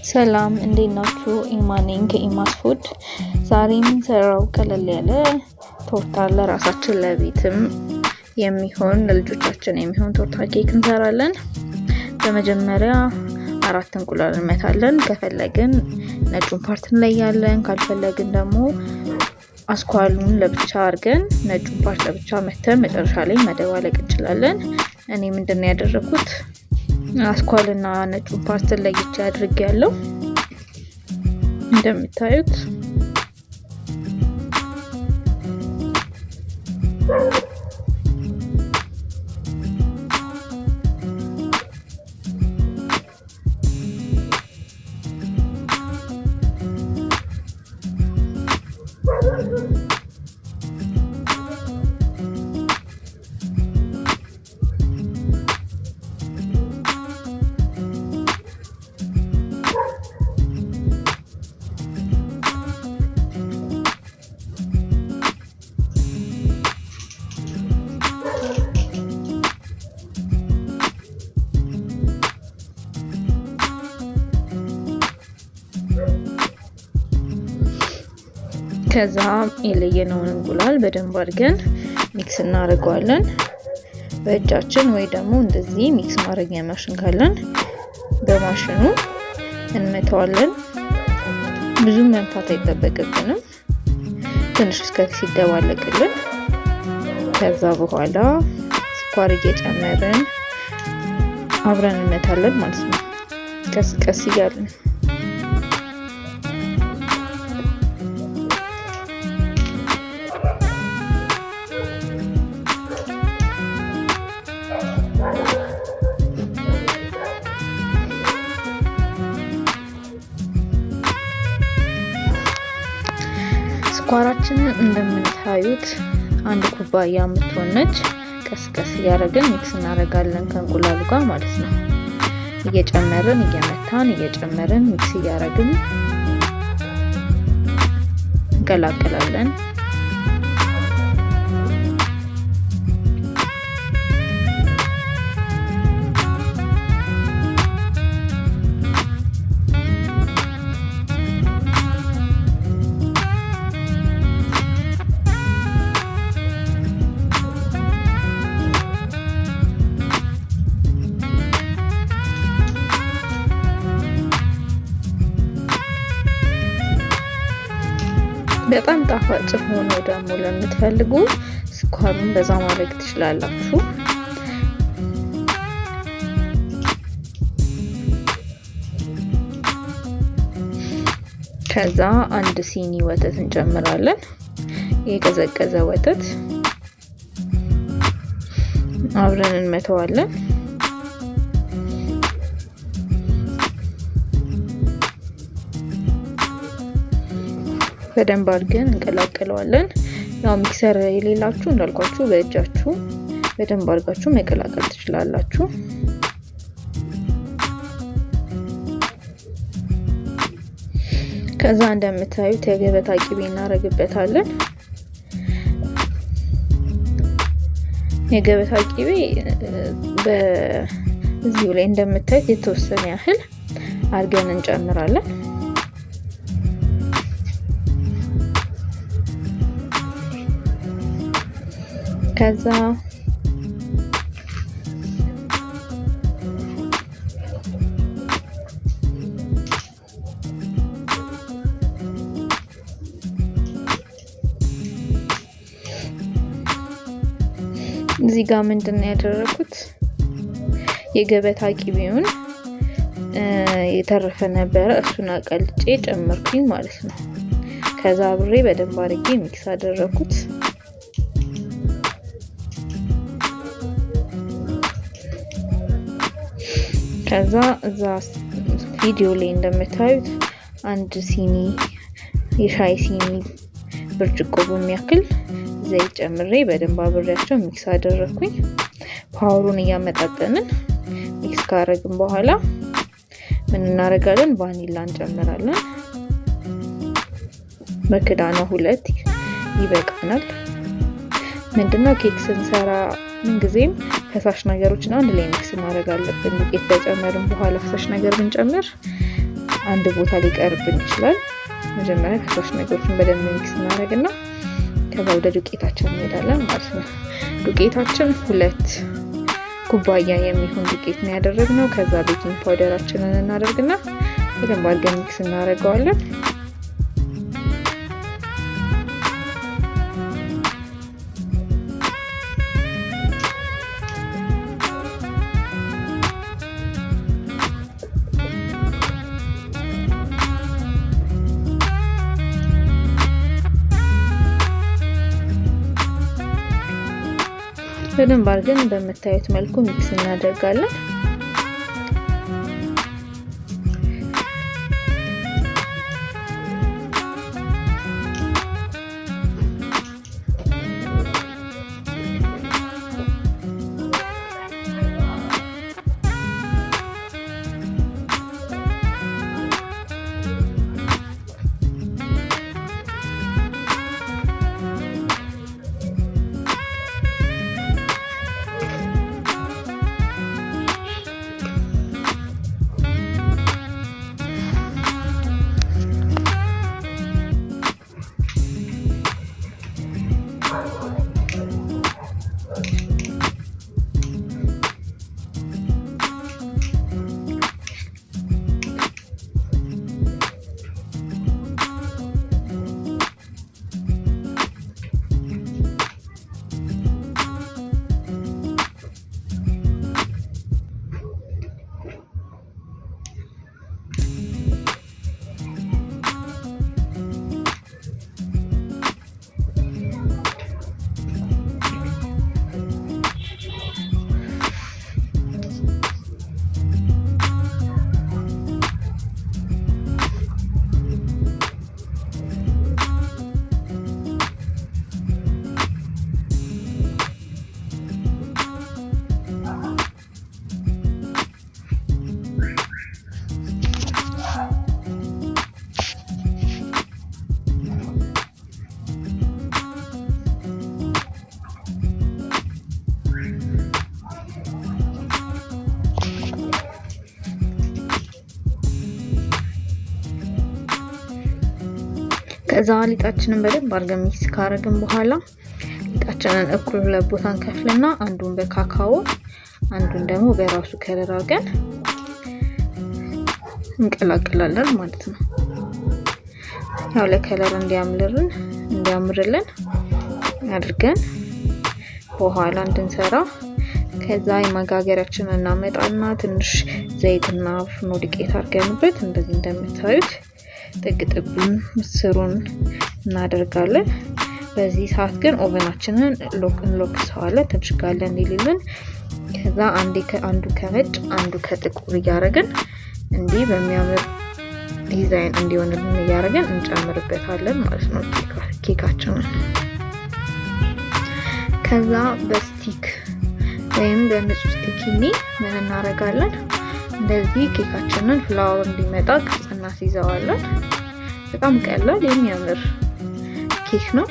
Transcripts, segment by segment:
ሰላም እንዴት ናችሁ? ኢማ ነኝ ከኢማስ ፉድ። ዛሬ የምንሰራው ቀለል ያለ ቶርታ ለራሳችን ለቤትም የሚሆን ለልጆቻችን የሚሆን ቶርታ ኬክ እንሰራለን። በመጀመሪያ 4 እንቁላል እንመታለን። ከፈለግን ነጩን ፓርት እንለያለን፣ ካልፈለግን ደግሞ አስኳሉን ለብቻ አድርገን ነጩን ፓርት ለብቻ መተን መጨረሻ ላይ መደባለቅ እንችላለን። እኔ ምንድነው ያደረኩት አስኳልና ነጩን ፓርት ለይቼ አድርጌያለሁ። እንደምታዩት ከዛ የለየነውን እንቁላል በደንብ አድርገን ሚክስ እናደርገዋለን በእጃችን ወይ ደግሞ እንደዚህ ሚክስ ማድረጊያ ማሽን ካለን በማሽኑ እንመታዋለን። ብዙ መምታት አይጠበቅብንም፣ ትንሽ ሲደባለቅልን ከዛ በኋላ ስኳር እየጨመርን አብረን እንመታለን ማለት ነው። ቀስ ቀስ እያልን ስኳራችንን እንደምታዩት 1 ኩባያ የምትሆነች ቀስ ቀስ እያደረግን ሚክስ እናደርጋለን ከእንቁላሉ ጋር ማለት ነው። እየጨመርን እየመታን ሚክስ እያደረግን እንቀላቅላለን። በጣም ጣፋጭ ሆኖ ደግሞ ለምትፈልጉ ስኳሩን በዛ ማድረግ ትችላላችሁ። ከዛ 1 ሲኒ ወተት እንጨምራለን። የቀዘቀዘ ወተት አብረን እንመተዋለን። በደንብ አድርገን እንቀላቅለዋለን። ያው ሚክሰር የሌላችሁ እንዳልኳችሁ በእጃችሁ በደንብ አድርጋችሁ መቀላቀል ትችላላችሁ። ከዛ እንደምታዩት የገበታ ቂቤ እናደርግበታለን። የገበታ ቂቤ በዚሁ ላይ እንደምታዩት የተወሰነ ያህል አድርገን እንጨምራለን። ከዛ እዚህ ጋር ምንድነው ያደረኩት የገበታ ቂቤውን የተረፈ ነበረ፣ እሱን አቀልጬ ጨመርኩኝ ማለት ነው። ከዛ አብሬ በደንብ አድርጌ ሚክስ አደረኩት። ከዛ እዛ ቪዲዮ ላይ እንደምታዩት 1 ሲኒ የሻይ ሲኒ ብርጭቆ በሚያክል ዘይት ጨምሬ በደንብ አብሬያቸው ሚክስ አደረኩኝ። ፓወሩን እያመጣጠንን ሚክስ ካደረግን በኋላ ምን እናደርጋለን? ቫኒላ እንጨምራለን። በክዳኑ 2 ይበቃናል። ምንድነው ኬክ ስንሰራ ምንጊዜም ፈሳሽ ነገሮችን አንድ ላይ ሚክስ ማድረግ አለብን። ዱቄት ከጨመርን በኋላ ፈሳሽ ነገር ብንጨምር አንድ ቦታ ሊቀርብን ይችላል። መጀመሪያ ከሶስት ነገሮችን በደንብ ሚክስ እናደርግና ከዛ ወደ ዱቄታችን እንሄዳለን ማለት ነው። ዱቄታችን 2 ኩባያ የሚሆን ዱቄት ነው ያደረግነው። ከዛ ቤኪንግ ፓውደራችንን እናደርግና በደንብ አድርገን ሚክስ እናደርገዋለን። በደንብ አድርገን በምታዩት መልኩ ሚክስ እናደርጋለን። ከዛ ሊጣችንን በደንብ አድርገን ሚክስ ካረግን በኋላ ሊጣችንን እኩል ለቦታ እንከፍልና አንዱን በካካኦ አንዱን ደግሞ በራሱ ከለር አድርገን እንቀላቅላለን ማለት ነው። ያው ለከለር እንዲያምርልን አድርገን በኋላ እንድንሰራ ከዛ የማጋገሪያችንን እናመጣና ትንሽ ዘይትና ፍርኖ ዱቄት አድርገንበት እንደዚህ እንደምታዩት ጥቅጥቡን ምስሩን እናደርጋለን። በዚህ ሰዓት ግን ኦቨናችንን እንሎክሰዋለን ትንሽ ጋለ እንዲልልን። ከዛ አንዱ ከነጭ አንዱ ከጥቁር እያደረግን እንዲህ በሚያምር ዲዛይን እንዲሆንልን እያደረግን እንጨምርበታለን ማለት ነው ኬካችንን። ከዛ በስቲክ ወይም በንጹህ ስቲኪኒ ምን እናደርጋለን እንደዚህ ኬካችንን ፍላወር እንዲመጣ ቅርጽ እናስይዘዋለን። በጣም ቀላል የሚያምር ኬክ ነው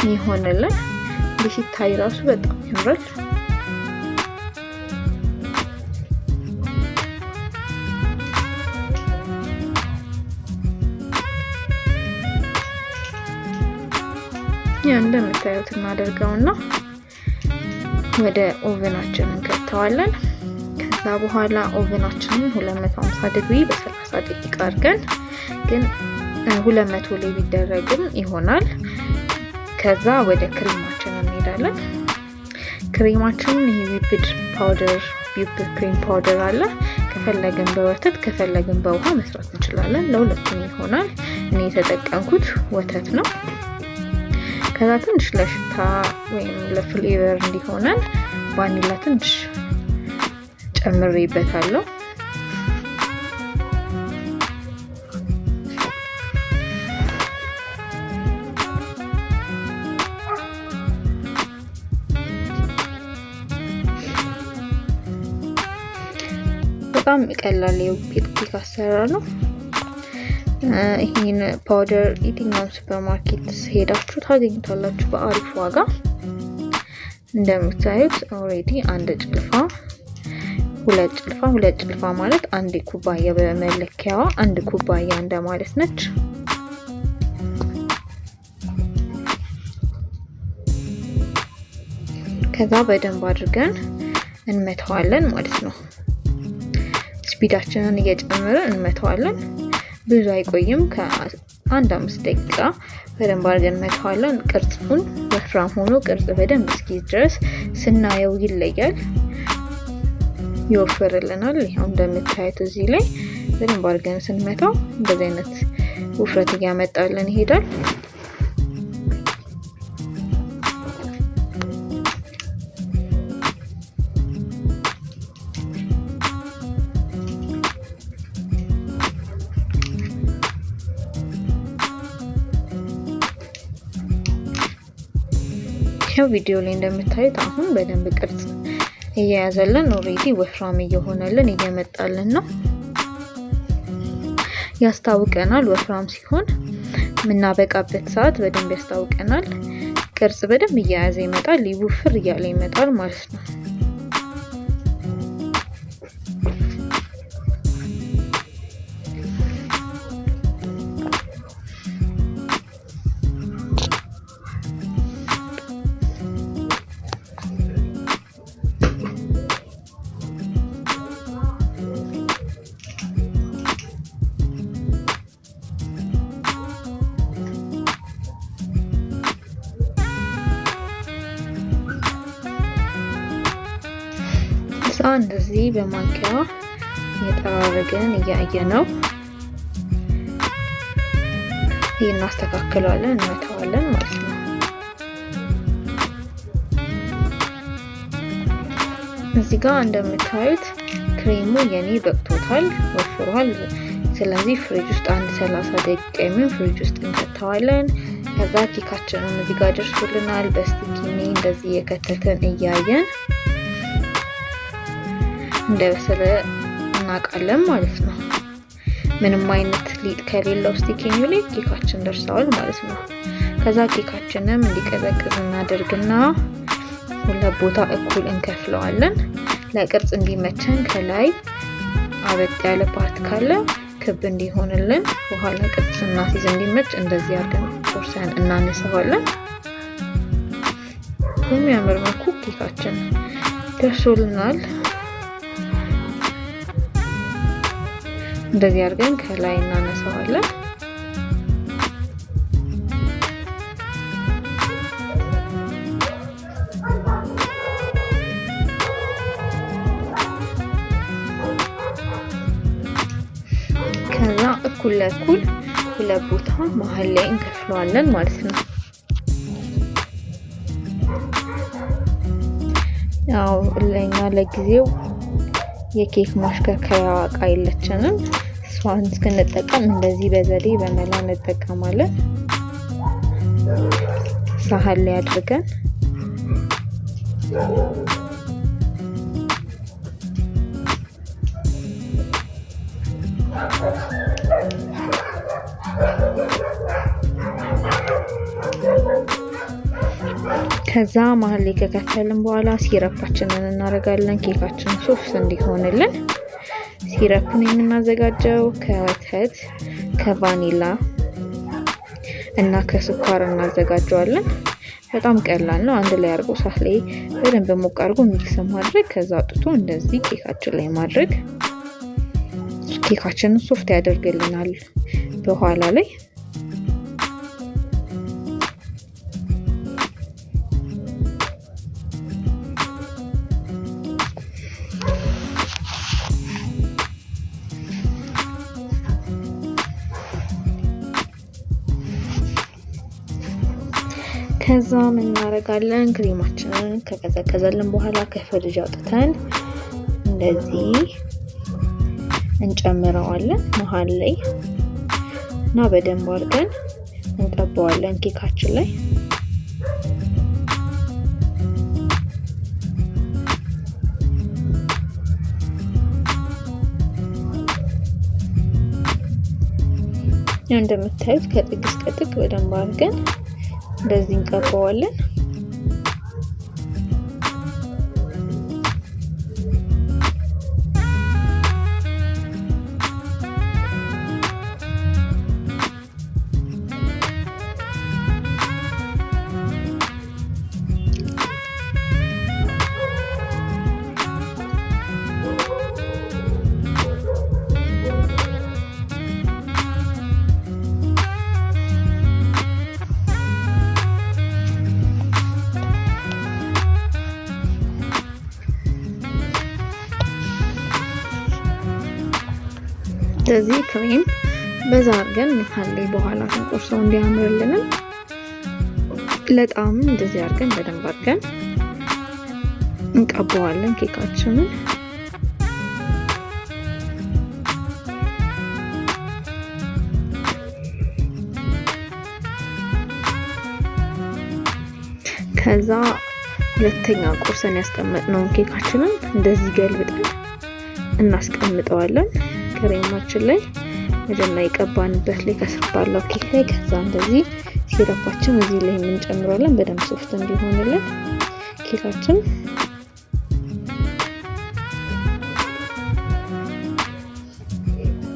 ይሆንልን። ሲታይ ራሱ በጣም ያምራል። እንደምታዩት እናደርገውና ወደ ኦቨናችን እንከተዋለን። ከዛ በኋላ ኦቨናችንን 250 ዲግሪ በ30 ደቂቃ አድርገን ግን 200 ላይ ቢደረግም ይሆናል። ከዛ ወደ ክሬማችን እንሄዳለን። ክሬማችን ይሄ ዊፕድ ክሬም ፓውደር አለ። ከፈለግን በወተት ከፈለግን በውሃ መስራት እንችላለን። ለሁለቱም ይሆናል። እኔ የተጠቀምኩት ወተት ነው። ከዛ ትንሽ ለሽታ ወይም ለፍሌቨር እንዲሆነን ቫኒላ ትንሽ ጨምሬበታለሁ። በጣም ቀላል የኬክ አሰራር ነው። ይሄን ፓውደር የትኛውም ሱፐርማርኬት ሄዳችሁ ታገኙታላችሁ በአሪፍ ዋጋ። እንደምታዩት ኦሬዲ አንድ ጭልፋ ሁለት ጭልፋ ማለት አንድ ኩባያ በመለኪያዋ አንድ ኩባያ እንደማለት ነች። ከዛ በደንብ አድርገን እንመታዋለን ማለት ነው። ስፒዳችንን እየጨመርን እንመታዋለን። ብዙ አይቆይም፣ ከአንድ 5 ደቂቃ በደንብ አድርገን እንመታዋለን። ቅርጹን ወፍራም ሆኖ ቅርጽ በደንብ እስኪይዝ ድረስ ስናየው ይለያል፣ ይወፍርልናል። ይሄው እንደምታዩት እዚህ ላይ በደንብ አድርገን ስንመታው እንደዚህ አይነት ውፍረት እያመጣልን ይሄዳል። ቪዲዮ ላይ እንደምታዩት አሁን በደንብ ቅርጽ እየያዘልን ኦሬዲ ወፍራም እየሆነልን እየመጣልን ነው። ያስታውቀናል። ወፍራም ሲሆን የምናበቃበት ሰዓት በደንብ ያስታውቀናል። ቅርጽ በደንብ እየያዘ ይመጣል፣ ይወፍር እያለ ይመጣል ማለት ነው። እንደዚህ በማንኪያ እየጠራረገን እያየነው እናስተካክለዋለን፣ እንመታዋለን ማለት ነው። እዚህ ጋር እንደምታዩት ክሬሙ የኔ በቅቶታል፣ ወፍሯል። ስለዚህ ፍሪጅ ውስጥ አንድ 30 ደቂቃ የሚሆን ፍሪጅ ውስጥ እንከተዋለን። ከዛ ኬካችንን እዚህ ጋር ደርሶልናል። በስቲኪኒ እንደዚህ የከተተን እያየን እንደበሰለ እናውቃለን ማለት ነው። ምንም አይነት ሊጥ ከሌለው ስቲኪኒ ላይ ኬካችን ደርሰዋል ማለት ነው። ከዛ ኬካችንም እንዲቀዘቅዝ እናደርግና ሁለት ቦታ እኩል እንከፍለዋለን። ለቅርጽ እንዲመቸን ከላይ አበጥ ያለ ፓርት ካለ ክብ እንዲሆንልን በኋላ ቅርጽ እናስይዝ እንዲመች እንደዚህ አድርገን ቆርሰን እናነሳዋለን። በሚያምር መልኩ ኬካችን ደርሶልናል። እንደዚህ አድርገን ከላይ እናነሳዋለን። ከዛ እኩል ለእኩል ሁለት ቦታ መሀል ላይ እንከፍለዋለን ማለት ነው። ያው ለኛ ለጊዜው የኬክ ማሽከርከሪያ እቃ የለችንም። እሷን እስክንጠቀም እንደዚህ በዘዴ በመላ እንጠቀማለን። ሳህን ላይ አድርገን ከዛ መሀል ላይ ከከፈልን በኋላ ሲረፓችንን እናደርጋለን። ኬካችን ሶፍት እንዲሆንልን ሲረፕን የምናዘጋጀው ከወተት፣ ከቫኒላ እና ከስኳር እናዘጋጀዋለን። በጣም ቀላል ነው። አንድ ላይ አድርጎ ሳት ላይ በደንብ ሞቅ አድርጎ ሚክስ ማድረግ፣ ከዛ አውጥቶ እንደዚህ ኬካችን ላይ ማድረግ ኬካችንን ሶፍት ያደርግልናል በኋላ ላይ። ከዛ ምን እናደርጋለን? ክሬማችንን ከቀዘቀዘልን በኋላ ከፍሪጅ አውጥተን እንደዚህ እንጨምረዋለን መሀል ላይ እና በደንብ አድርገን እንቀባዋለን ኬካችን ላይ። እንደምታዩት ከጥግ እስከ ጥግ በደንብ አድርገን እንደዚህ እንቀባዋለን። እንደዚህ ክሬም በዛ አድርገን መሃል ላይ በኋላ ስንቆርሰው እንዲያምርልን ለጣዕም እንደዚህ አድርገን በደንብ አድርገን እንቀባዋለን ኬካችንን። ከዛ ሁለተኛ ቆርሰን ያስቀመጥነውን ኬካችንን እንደዚህ ገልብጠን እናስቀምጠዋለን ክሬማችን ላይ መጀመሪያ የቀባንበት ላይ ከስር ባለው ኬክ ላይ። ከዛ እንደዚህ ሲረፓችን እዚህ ላይ የምንጨምረዋለን በደንብ ሶፍት እንዲሆንልን ኬካችን።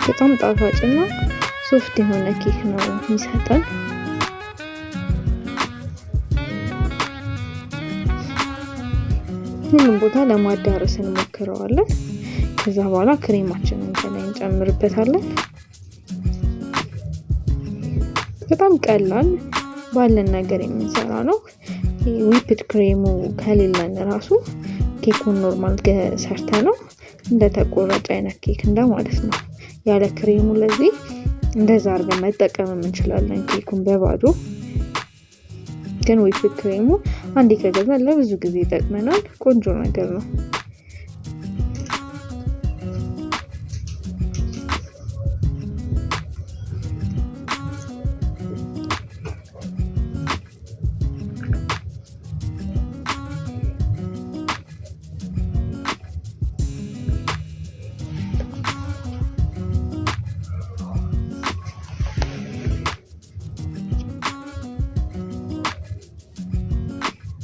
በጣም ጣፋጭና ሶፍት የሆነ ኬክ ነው የሚሰጠን። ሁሉም ቦታ ለማዳረስ እንሞክረዋለን። ከዛ በኋላ ክሬማችንን ከላይ እንጨምርበታለን። በጣም ቀላል ባለን ነገር የምንሰራ ነው። ዊፕድ ክሬሙ ከሌለን ራሱ ኬኩን ኖርማል ሰርተ ነው እንደ ተቆራጭ አይነት ኬክ እንደማለት ነው ያለ ክሬሙ። ለዚህ እንደዛ አድርገን መጠቀም እንችላለን ኬኩን በባዶ። ግን ዊፕድ ክሬሙ አንዴ ከገዛን ለብዙ ጊዜ ይጠቅመናል። ቆንጆ ነገር ነው።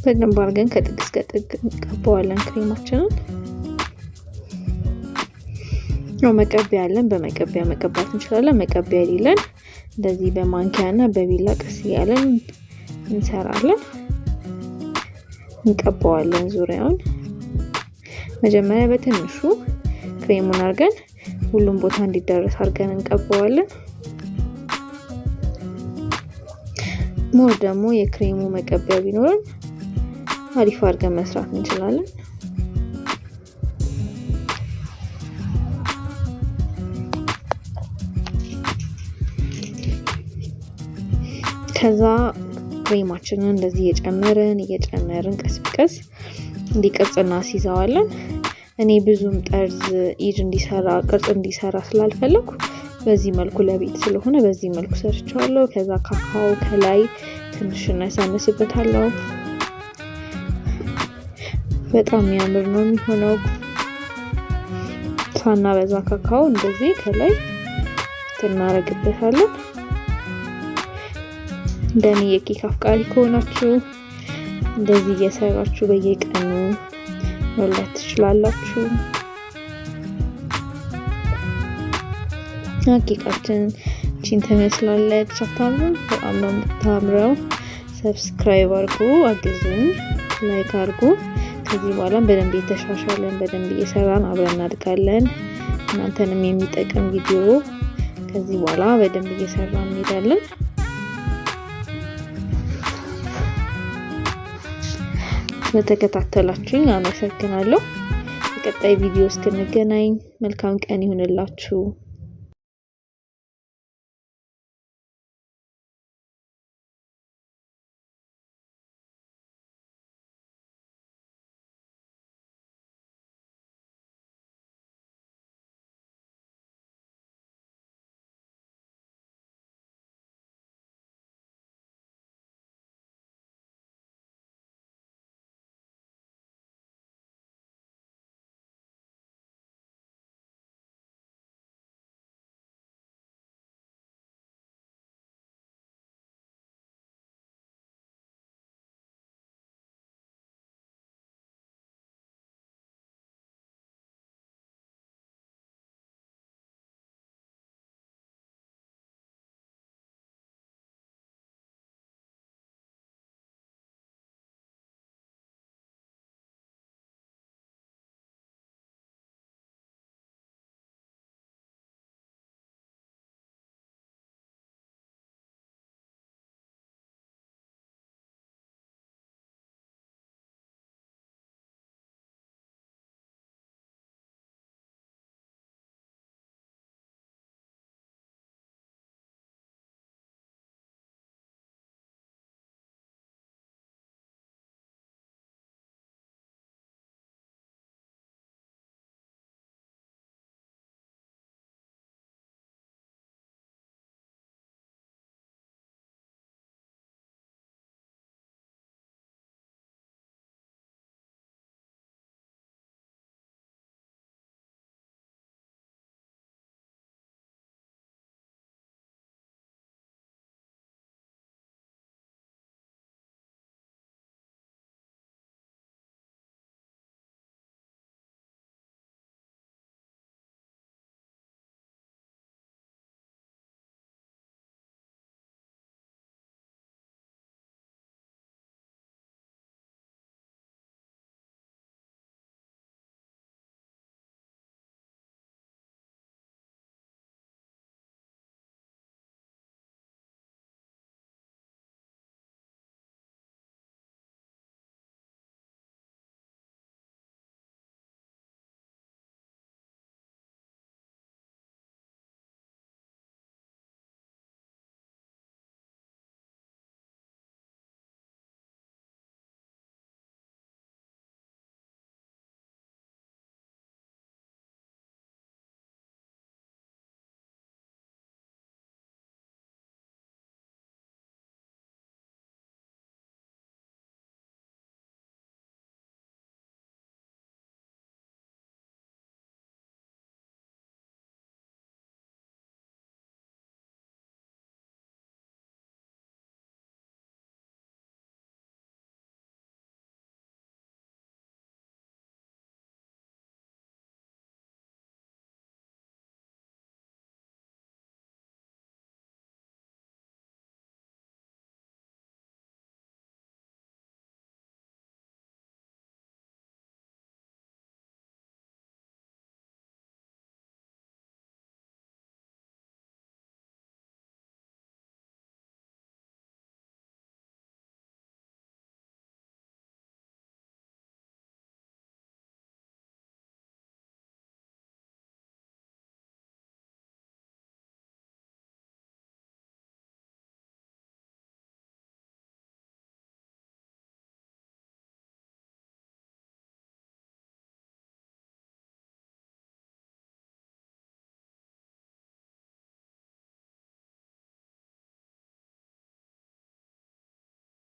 በደንብ አድርገን ከጥግ እስከ ጥግ እንቀባዋለን ክሬማችንን። ያው መቀቢያ ያለን በመቀቢያ መቀባት እንችላለን። መቀቢያ የሌለን እንደዚህ በማንኪያና በቢላ ቀስ እያለን እንሰራለን። እንቀባዋለን ዙሪያውን። መጀመሪያ በትንሹ ክሬሙን አድርገን ሁሉም ቦታ እንዲደረስ አድርገን እንቀባዋለን። ሞር ደግሞ የክሬሙ መቀቢያ ቢኖርን አሪፍ አድርገን መስራት እንችላለን። ከዛ ክሬማችንን እንደዚህ እየጨመርን ቀስ በቀስ እንዲቀርጽ እናስይዘዋለን። እኔ ብዙም ጠርዝ ኢጅ ቅርጽ እንዲሰራ ስላልፈለኩ በዚህ መልኩ ለቤት ስለሆነ በዚህ መልኩ ሰርቻለሁ። ከዛ ካካው ከላይ ትንሽ እናሳንስበታለሁ። በጣም የሚያምር ነው የሚሆነው። ሳናበዛ ካካው እንደዚህ ከላይ እናደርግበታለን። እንደኔ የኬክ አፍቃሪ ከሆናችሁ እንደዚህ እየሰራችሁ በየቀኑ መብላት ትችላላችሁ። ኬካችን ቺን ትመስላለች። አታምርም? በጣም ነው የምታምረው። ሰብስክራይብ አድርጉ፣ አግዙኝ፣ ላይክ አድርጉ። ከዚህ በኋላ በደንብ እየተሻሻለን በደንብ እየሰራን አብረን እናድጋለን። እናንተንም የሚጠቅም ቪዲዮ ከዚህ በኋላ በደንብ እየሰራን እንሄዳለን። ስለተከታተላችሁኝ አመሰግናለሁ። በቀጣይ ቪዲዮ እስክንገናኝ መልካም ቀን ይሁንላችሁ።